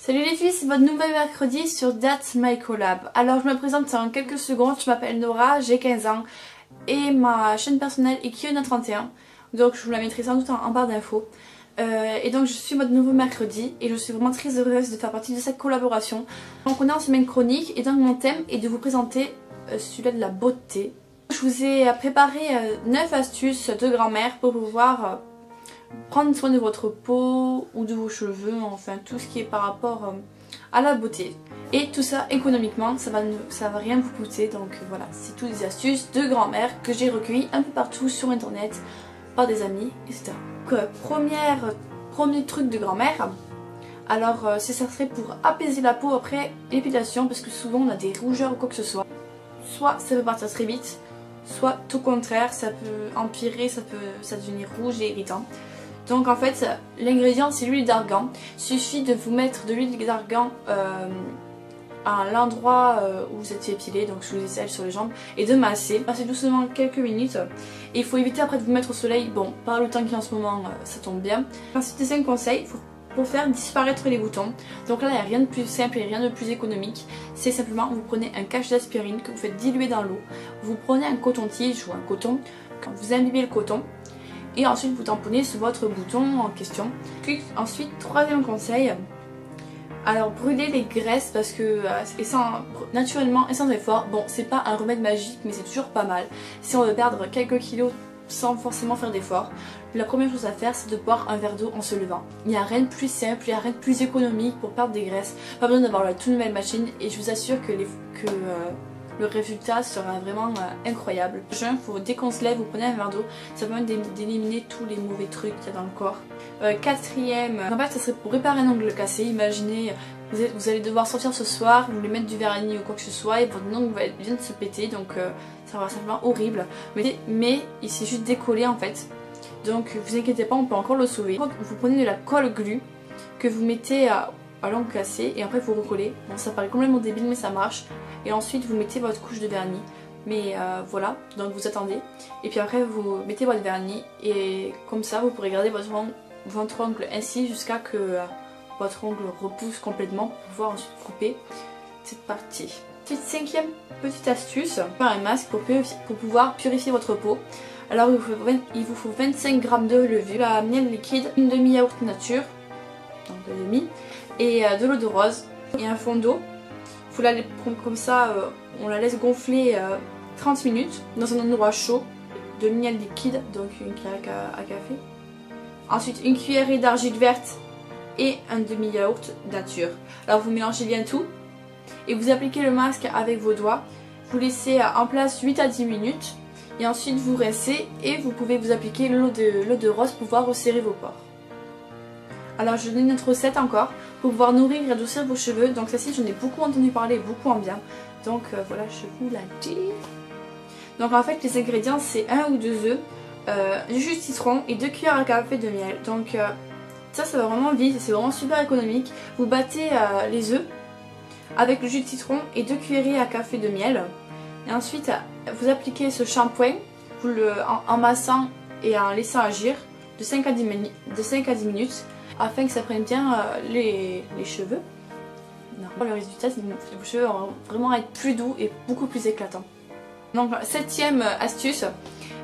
Salut les filles, c'est votre nouvel mercredi sur That's My Collab. Alors je me présente en quelques secondes, je m'appelle Nora, j'ai 15 ans et ma chaîne personnelle est Kiona31. Donc je vous la mettrai sans doute en barre d'infos. Et donc je suis votre nouveau mercredi et je suis vraiment très heureuse de faire partie de cette collaboration. Donc on est en semaine chronique et donc mon thème est de vous présenter celui de la beauté. Je vous ai préparé 9 astuces de grand-mère pour pouvoir prendre soin de votre peau ou de vos cheveux, enfin tout ce qui est par rapport à la beauté. Et tout ça économiquement, ça va rien vous coûter, donc voilà, c'est toutes des astuces de grand-mère que j'ai recueillies un peu partout sur internet, par des amis, etc. Donc premier truc de grand-mère, alors ça serait pour apaiser la peau après l'épilation, parce que souvent on a des rougeurs ou quoi que ce soit. Soit ça peut partir très vite, soit tout contraire, ça peut empirer, ça devenir rouge et irritant. Donc en fait l'ingrédient c'est l'huile d'argan. Il suffit de vous mettre de l'huile d'argan à l'endroit où vous êtes fait épiler, donc sous les ailes, sur les jambes, et de masser. Passer doucement quelques minutes. Et il faut éviter après de vous mettre au soleil. Bon, par le temps qu'il y a en ce moment, ça tombe bien. Ensuite, deuxième conseil, pour faire disparaître les boutons. Donc là il n'y a rien de plus simple et rien de plus économique. C'est simplement vous prenez un cachet d'aspirine que vous faites diluer dans l'eau. Vous prenez un coton-tige ou un coton, quand vous imbibez le coton. Et ensuite vous tamponnez sur votre bouton en question. Ensuite, troisième conseil, alors brûler les graisses parce que naturellement et sans effort, bon c'est pas un remède magique mais c'est toujours pas mal. Si on veut perdre quelques kilos sans forcément faire d'efforts, la première chose à faire c'est de boire un verre d'eau en se levant. Il n'y a rien de plus simple, il n'y a rien de plus économique pour perdre des graisses. Pas besoin d'avoir la toute nouvelle machine et je vous assure que le résultat sera vraiment incroyable. Dès qu'on se lève, vous prenez un verre d'eau, ça permet d'éliminer tous les mauvais trucs qu'il y a dans le corps. Quatrième, en fait ça serait pour réparer un ongle cassé. Imaginez, vous allez devoir sortir ce soir, vous voulez mettre du vernis ou quoi que ce soit et votre ongle vient de se péter, donc ça va simplement horrible. Mais il s'est juste décollé en fait, donc vous inquiétez pas, on peut encore le sauver. Vous prenez de la colle glue que vous mettez à l'ongle cassé et après vous recollez. Bon ça paraît complètement débile mais ça marche. Et ensuite vous mettez votre couche de vernis. Mais voilà, donc vous attendez. Et puis après vous mettez votre vernis et comme ça vous pourrez garder votre ongle ainsi jusqu'à que votre ongle repousse complètement pour pouvoir ensuite couper cette partie. Ensuite, cinquième petite astuce, faire un masque pour pouvoir purifier votre peau. Alors il vous faut 25 g de levure, la miel liquide, une demi-yaourt nature, donc de demi, et de l'eau de rose et un fond d'eau. Vous la comme ça, on la laisse gonfler 30 minutes dans un endroit chaud, de miel liquide, donc une cuillère à café. Ensuite une cuillerée d'argile verte et un demi-yaourt nature. Alors vous mélangez bien tout et vous appliquez le masque avec vos doigts. Vous laissez en place 8 à 10 minutes et ensuite vous rincez et vous pouvez vous appliquer l'eau de rose pour pouvoir resserrer vos pores. Alors je donne une autre recette encore pour pouvoir nourrir et adoucir vos cheveux. Donc celle-ci j'en ai beaucoup entendu parler, beaucoup en bien. Donc voilà, je vous la dis. Donc en fait les ingrédients c'est 1 ou 2 œufs, du jus de citron et 2 cuillères à café de miel. Donc ça va vraiment vite et c'est vraiment super économique. Vous battez les œufs avec le jus de citron et 2 cuillerées à café de miel. Et ensuite vous appliquez ce shampoing en massant et en laissant agir de 5 à 10 minutes afin que ça prenne bien les cheveux. Le résultat, vos cheveux vont vraiment être plus doux et beaucoup plus éclatants. Donc septième astuce,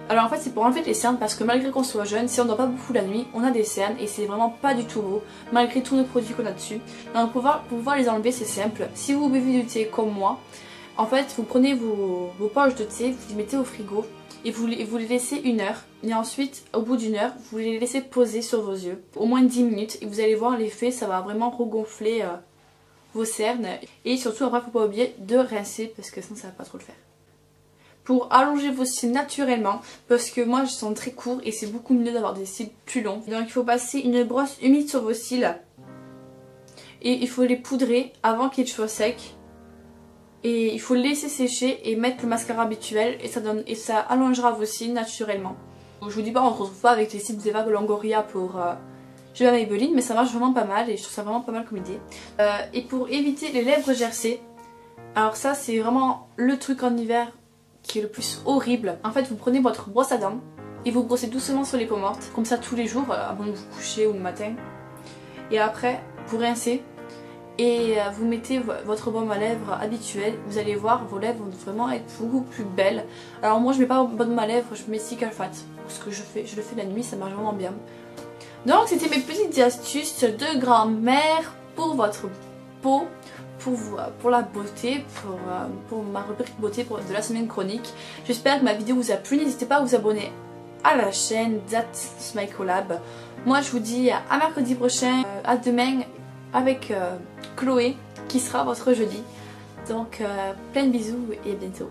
alors en fait c'est pour enlever les cernes parce que malgré qu'on soit jeune, si on ne dort pas beaucoup la nuit, on a des cernes et c'est vraiment pas du tout beau malgré tous les produits qu'on a dessus. Donc pour pouvoir les enlever c'est simple, si vous buvez du thé comme moi, en fait vous prenez vos poches de thé, vous les mettez au frigo et vous les laissez 1 heure. Et ensuite, au bout d'1 heure, vous les laissez poser sur vos yeux, au moins 10 minutes. Et vous allez voir l'effet, ça va vraiment regonfler vos cernes. Et surtout, après, il ne faut pas oublier de rincer parce que sinon, ça va pas trop le faire. Pour allonger vos cils naturellement, parce que moi, je sens très court et c'est beaucoup mieux d'avoir des cils plus longs. Donc, il faut passer une brosse humide sur vos cils. Et il faut les poudrer avant qu'ils soient secs. Et il faut le laisser sécher et mettre le mascara habituel et ça allongera vos cils naturellement. Je vous dis pas, on se retrouve pas avec les cils d'Eva Longoria pour jouer à Maybelline, mais ça marche vraiment pas mal et je trouve ça vraiment pas mal comme idée. Et pour éviter les lèvres gercées, alors ça c'est vraiment le truc en hiver qui est le plus horrible. En fait vous prenez votre brosse à dents et vous brossez doucement sur les peaux mortes, comme ça tous les jours avant de vous coucher ou le matin. Et après vous rincez et vous mettez votre baume à lèvres habituel, vous allez voir vos lèvres vont vraiment être beaucoup plus belles. Alors moi je mets pas baume à lèvres, je mets Cicatrate parce que je le fais la nuit, ça marche vraiment bien. Donc c'était mes petites astuces de grand-mère pour votre peau, pour la beauté, pour ma rubrique beauté de la semaine chronique. J'espère que ma vidéo vous a plu, n'hésitez pas à vous abonner à la chaîne That's My Collab. Moi je vous dis à mercredi prochain, à demain avec Chloé qui sera votre jeudi. Donc plein de bisous et à bientôt.